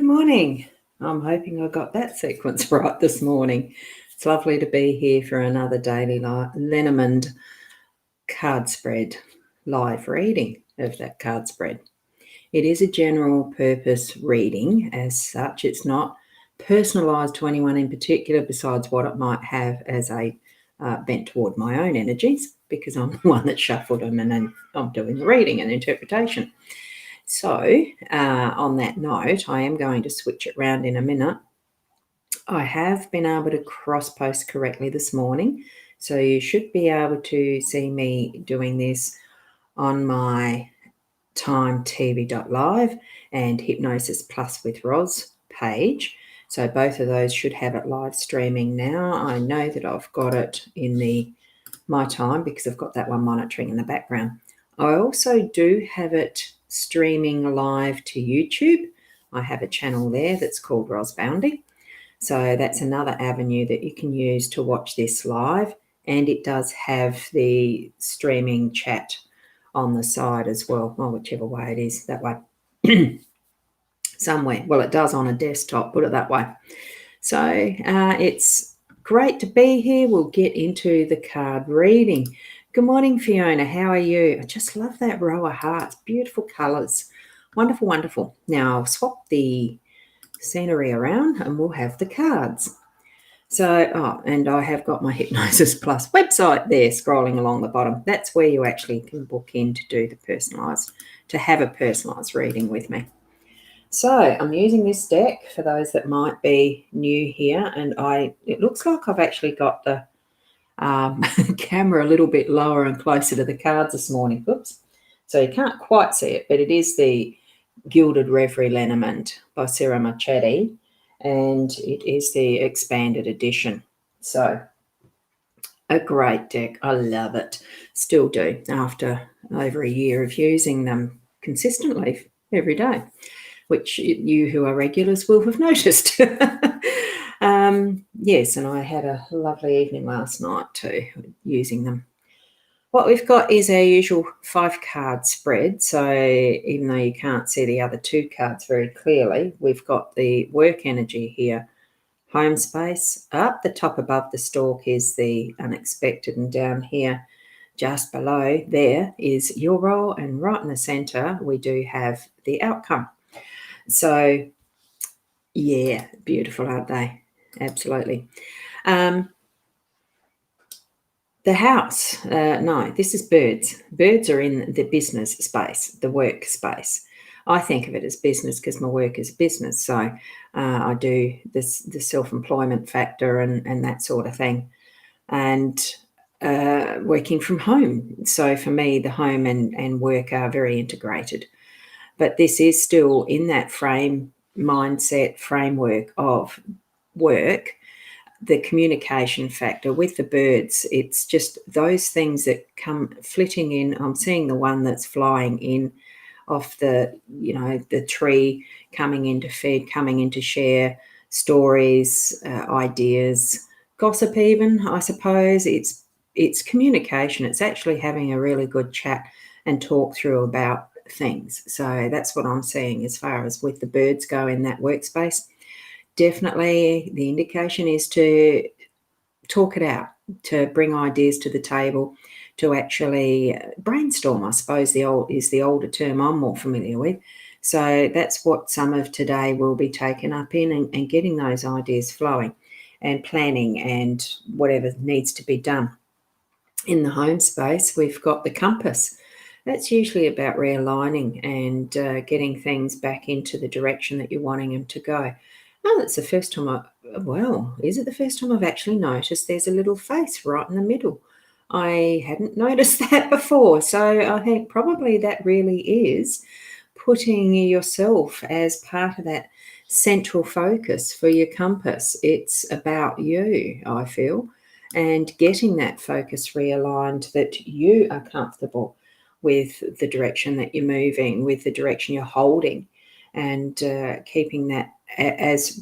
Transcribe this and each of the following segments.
morning. I'm hoping I got that sequence right this morning. It's lovely to be here for another Daily Lenormand card spread, live reading of that card spread. It is a general purpose reading as such. It's not personalised to anyone in particular besides what it might have as a bent toward my own energies, because I'm the one that shuffled them and then I'm doing the reading and interpretation. So on that note, I am going to switch it around in a minute. I have been able to cross post correctly this morning, so you should be able to see me doing this on my timetv.live and Hypnosis Plus with Roz page. So both of those should have it live streaming now. I know that I've got it in my time because I've got that one monitoring in the background. I also do have it streaming live to YouTube. I have a channel there that's called Boundy. So that's another avenue that you can use to watch this live. And it does have the streaming chat on the side as well, or whichever way it is, that way. Somewhere. Well, it does on a desktop, put it that way. So it's great to be here. We'll get into the card reading. Good morning, Fiona. How are you? I just love that row of hearts. Beautiful colours. Wonderful, wonderful. Now I'll swap the scenery around and we'll have the cards. So, and I have got my Hypnosis Plus website there scrolling along the bottom. That's where you actually can book in to do the personalised, to have a personalised reading with me. So I'm using this deck for those that might be new here, and it looks like I've actually got the camera a little bit lower and closer to the cards this morning. Oops. So you can't quite see it, but it is the Gilded Reverie Lenormand by Sarah Marchetti, and it is the expanded edition. So a great deck. I love it. Still do after over a year of using them consistently every day, which you who are regulars will have noticed. Yes, and I had a lovely evening last night too, using them. What we've got is our usual 5-card spread. So even though you can't see the other 2 cards very clearly, we've got the work energy here. Home space. Up the top above the stalk is the unexpected, and down here just below there is your role, and right in the centre we do have the outcome. So yeah, beautiful, aren't they? Absolutely. The house, no, this is birds. Birds are in the business space, the work space. I think of it as business because my work is business. So I do the self-employment factor and that sort of thing, and working from home. So for me, the home and work are very integrated. But this is still in that mindset framework of work. The communication factor with the birds, it's just those things that come flitting in. I'm seeing the one that's flying in off the tree, coming into feed, coming into share stories, ideas, gossip even, I suppose. It's communication. It's actually having a really good chat and talk through about things. So that's what I'm seeing as far as with the birds go in that workspace. Definitely the indication is to talk it out, to bring ideas to the table, to actually brainstorm, I suppose the older term I'm more familiar with. So that's what some of today will be taken up in, and getting those ideas flowing and planning and whatever needs to be done. In the home space, we've got the compass. That's usually about realigning and getting things back into the direction that you're wanting them to go. Oh, that's the first time is it the first time I've actually noticed there's a little face right in the middle? I hadn't noticed that before. So I think probably that really is putting yourself as part of that central focus for your compass. It's about you, I feel, and getting that focus realigned, that you are comfortable with the direction that you're moving, with the direction you're holding, and keeping that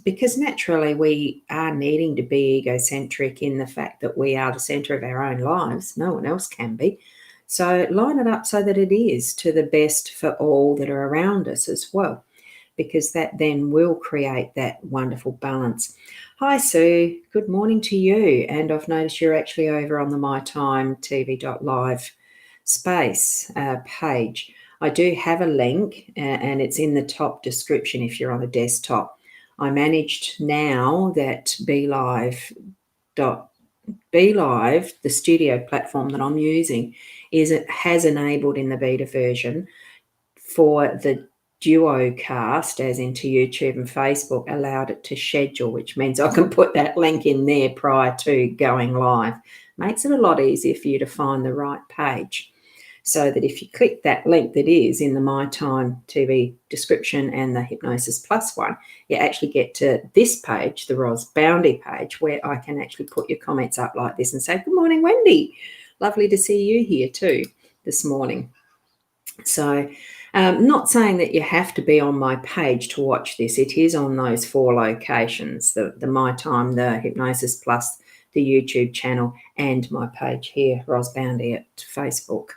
because naturally we are needing to be egocentric in the fact that we are the center of our own lives. No one else can be. So line it up so that it is to the best for all that are around us as well. because that then will create that wonderful balance. Hi, Sue. Good morning to you. And I've noticed you're actually over on the mytimetv.live space page. I do have a link, and it's in the top description if you're on a desktop. I managed now that BeLive, the studio platform that I'm using, it has enabled in the beta version for the duo cast, as into YouTube and Facebook, allowed it to schedule, which means I can put that link in there prior to going live. Makes it a lot easier for you to find the right page, so that if you click that link that is in the My Time TV description and the Hypnosis Plus one, you actually get to this page, the Ros Boundy page, where I can actually put your comments up like this and say, good morning, Wendy. Lovely to see you here too this morning. So not saying that you have to be on my page to watch this. It is on those 4 locations, the My Time, the Hypnosis Plus, the YouTube channel, and my page here, Ros Boundy at Facebook.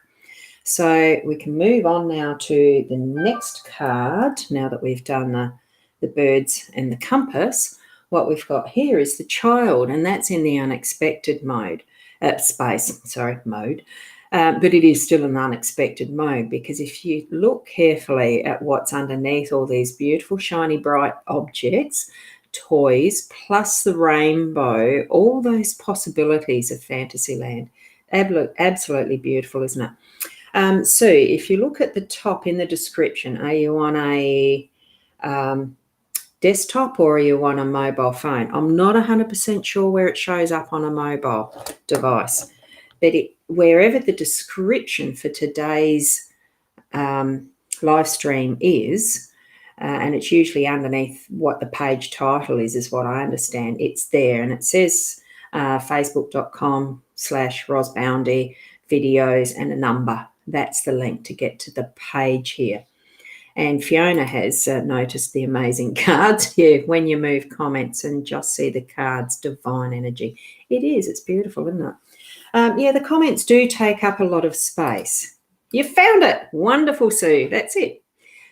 So we can move on now to the next card. Now that we've done the birds and the compass, what we've got here is the child, and that's in the unexpected mode, mode. But it is still an unexpected mode, because if you look carefully at what's underneath all these beautiful, shiny, bright objects, toys, plus the rainbow, all those possibilities of Fantasyland, absolutely beautiful, isn't it? So if you look at the top in the description, are you on a desktop or are you on a mobile phone? I'm not 100% sure where it shows up on a mobile device, but wherever the description for today's live stream is, and it's usually underneath what the page title is what I understand, it's there, and it says facebook.com/RosBoundy videos and a number. That's the link to get to the page here. And Fiona has noticed the amazing cards here. When you move comments and just see the cards, divine energy. It is. It's beautiful, isn't it? Yeah, the comments do take up a lot of space. You found it. Wonderful, Sue. That's it.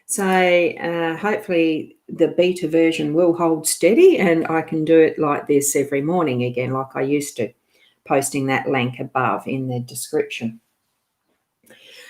So hopefully the beta version will hold steady and I can do it like this every morning again, like I used to, posting that link above in the description.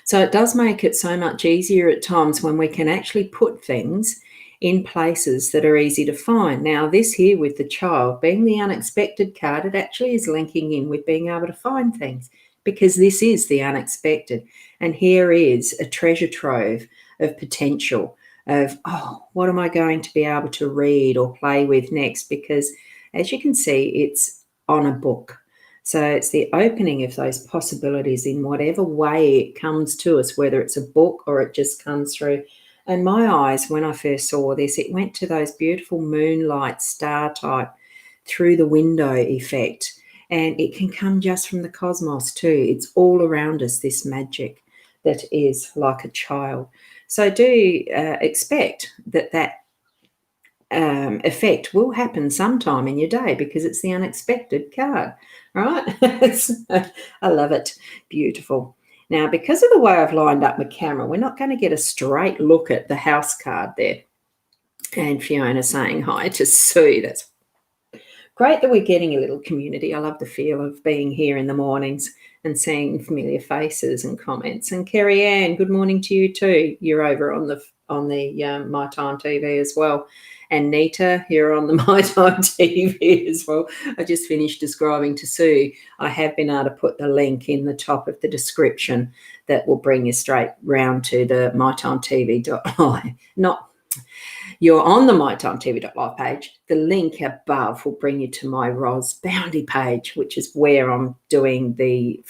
So it does make it so much easier at times when we can actually put things in places that are easy to find. Now, this here with the child being the unexpected card, it actually is linking in with being able to find things, because this is the unexpected. And here is a treasure trove of potential of, oh, what am I going to be able to read or play with next? Because as you can see, it's on a book. So it's the opening of those possibilities in whatever way it comes to us, whether it's a book or it just comes through. And my eyes, when I first saw this, it went to those beautiful moonlight star type through the window effect. And it can come just from the cosmos too. It's all around us, this magic that is like a child. So do expect that effect will happen sometime in your day, because it's the unexpected card, right? I love it. Beautiful. Now, because of the way I've lined up my camera, we're not going to get a straight look at the house card there. And Fiona saying hi to Sue. That's great that we're getting a little community. I love the feel of being here in the mornings and seeing familiar faces and comments. And Kerry Ann, good morning to you too. You're over on the My Time TV as well. And Nita, you're on the My Time TV as well. I just finished describing to Sue. I have been able to put the link in the top of the description that will bring you straight round to the mytimetv.live. You're on the mytimetv.live page. The link above will bring you to my Ros Boundy page, which is where I'm doing the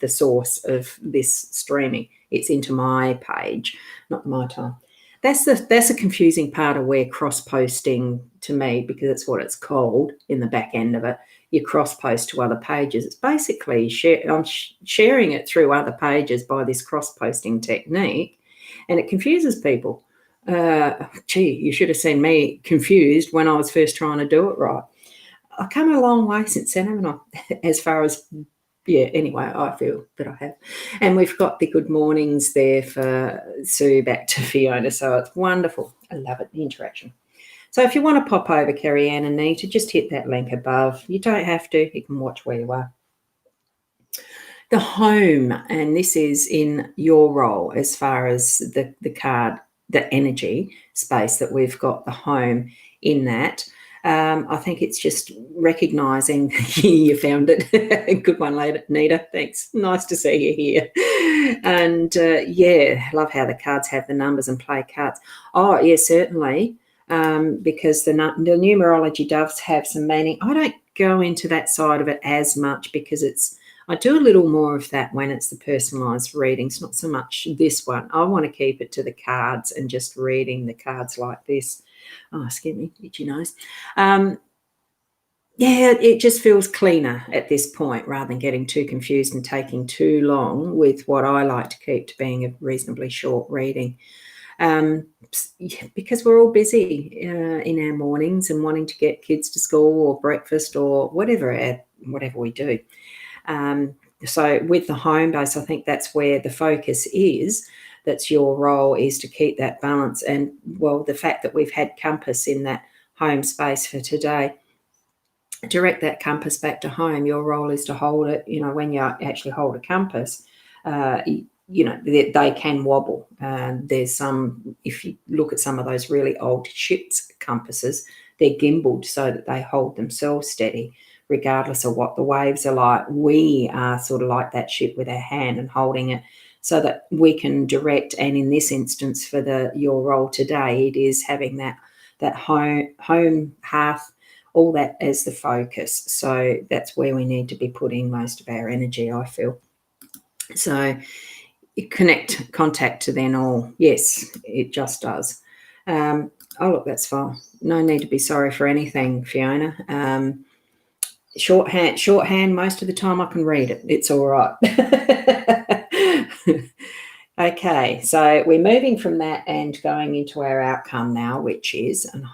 source of this streaming. It's into my page, not my time. That's a confusing part of where cross-posting to me, because it's what it's called in the back end of it. You cross-post to other pages. It's basically I'm sharing it through other pages by this cross-posting technique, and it confuses people. You should have seen me confused when I was first trying to do it right. I've come a long way since then, haven't I? As far as, anyway, I feel that I have. And we've got the good mornings there for Sue, back to Fiona, so it's wonderful. I love it, the interaction. So if you want to pop over, Kerry Ann and Nita, just hit that link above. You don't have to. You can watch where you are. The home, and this is in your role as far as the card, the energy space that we've got, the home in that. I think it's just recognising you found it. Good one, Nita. Thanks. Nice to see you here. And yeah, love how the cards have the numbers and play cards. Oh, yeah, certainly. Because the numerology does have some meaning. I don't go into that side of it as much because I do a little more of that when it's the personalised readings, not so much this one. I want to keep it to the cards and just reading the cards like this. Oh, excuse me, itchy nose. Yeah, it just feels cleaner at this point rather than getting too confused and taking too long with what I like to keep to being a reasonably short reading. Because we're all busy in our mornings and wanting to get kids to school or breakfast or whatever we do. So with the home base, I think that's where the focus is. That's your role, is to keep that balance. And, well, the fact that we've had compass in that home space for today, direct that compass back to home. Your role is to hold it. When you actually hold a compass, they can wobble. There's some, if you look at some of those really old ships compasses, they're gimbaled so that they hold themselves steady regardless of what the waves are like. We are sort of like that ship with our hand and holding it so that we can direct. And in this instance, for your role today, it is having that home hearth, all that as the focus. So that's where we need to be putting most of our energy, I feel. So contact to then all. Yes, it just does. Oh, look, that's fine. No need to be sorry for anything, Fiona. Shorthand, most of the time I can read it. It's all right. Okay, so we're moving from that and going into our outcome now, which is, and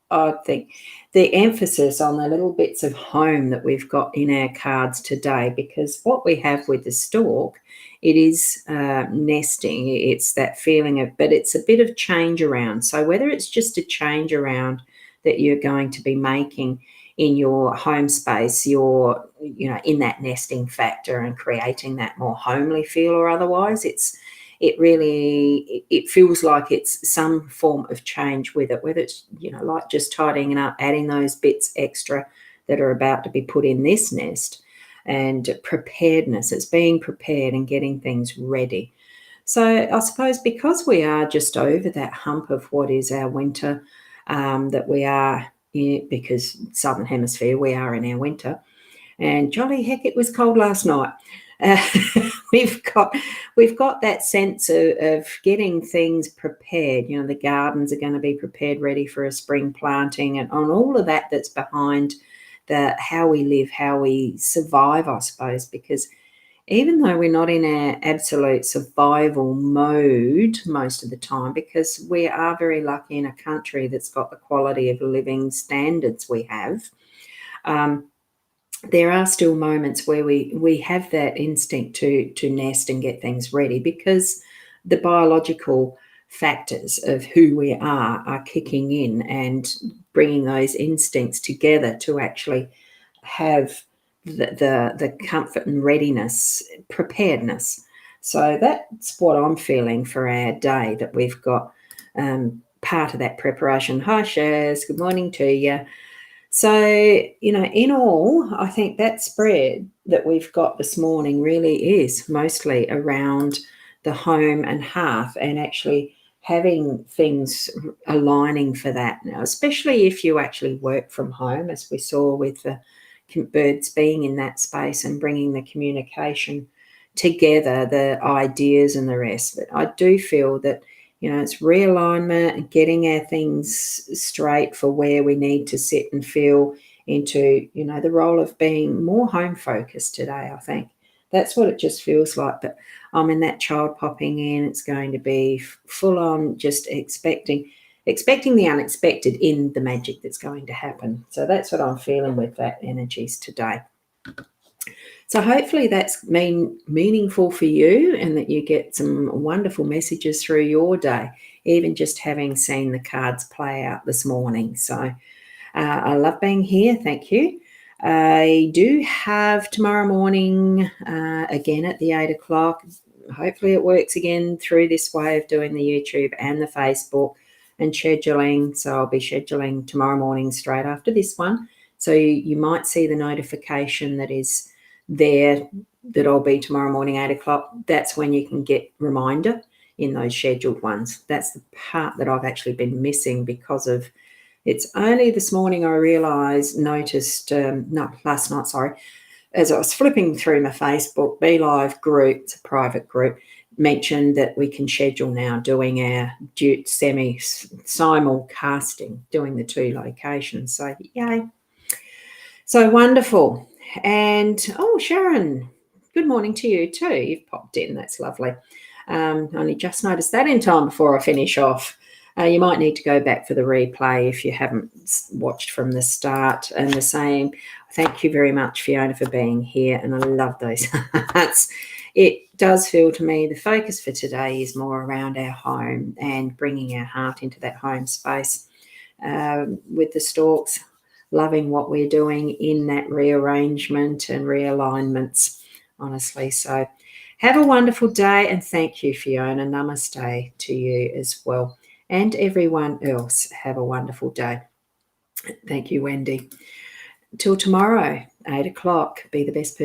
I think the emphasis on the little bits of home that we've got in our cards today, because what we have with the stork, it is nesting. It's that feeling of, but it's a bit of change around. So whether it's just a change around that you're going to be making in your home space, you're in that nesting factor and creating that more homely feel, or otherwise it feels like it's some form of change with it, whether it's like just tidying it up, adding those bits extra that are about to be put in this nest, and preparedness. It's being prepared and getting things ready. So I suppose because we are just over that hump of what is our winter, that we are, because Southern Hemisphere, we are in our winter, and jolly heck, it was cold last night. We've got that sense of getting things prepared. The gardens are going to be prepared, ready for a spring planting, and on all of that that's behind how we live, how we survive, I suppose, because even though we're not in our absolute survival mode most of the time, because we are very lucky in a country that's got the quality of living standards we have, there are still moments where we have that instinct to nest and get things ready, because the biological factors of who we are kicking in and bringing those instincts together to actually have the comfort and readiness, preparedness. So that's what I'm feeling for our day, that we've got part of that preparation. Hi, Shaz. Good morning to you. So, in all, I think that spread that we've got this morning really is mostly around the home and hearth, and actually having things aligning for that now, especially if you actually work from home, as we saw with the birds being in that space and bringing the communication together, the ideas and the rest. But I do feel that, it's realignment and getting our things straight for where we need to sit and feel into, the role of being more home focused today. I think that's what it just feels like. But I'm in that child popping in. It's going to be full on, just expecting the unexpected in the magic that's going to happen. So that's what I'm feeling with that energies today. So hopefully that's meaningful for you and that you get some wonderful messages through your day, even just having seen the cards play out this morning. So I love being here. Thank you. I do have tomorrow morning again at the 8 o'clock. Hopefully it works again through this way of doing the YouTube and the Facebook and scheduling. So I'll be scheduling tomorrow morning straight after this one. So you might see the notification that is there that I'll be tomorrow morning, 8 o'clock. That's when you can get reminder in those scheduled ones. That's the part that I've actually been missing because of it's only this morning I noticed, no, last night, sorry, as I was flipping through my Facebook, Be Live group, it's a private group, mentioned that we can schedule now doing our simulcasting, doing the 2 locations. So, yay. So wonderful. And, oh, Sharon, good morning to you too. You've popped in. That's lovely. Only just noticed that in time before I finish off. You might need to go back for the replay if you haven't watched from the start. And the same, thank you very much, Fiona, for being here. And I love those hearts. It does feel to me the focus for today is more around our home and bringing our heart into that home space with the stalks, loving what we're doing in that rearrangement and realignments, honestly. So have a wonderful day, and thank you, Fiona. Namaste to you as well. And everyone else, have a wonderful day. Thank you, Wendy. Till tomorrow, 8 o'clock, be the best person.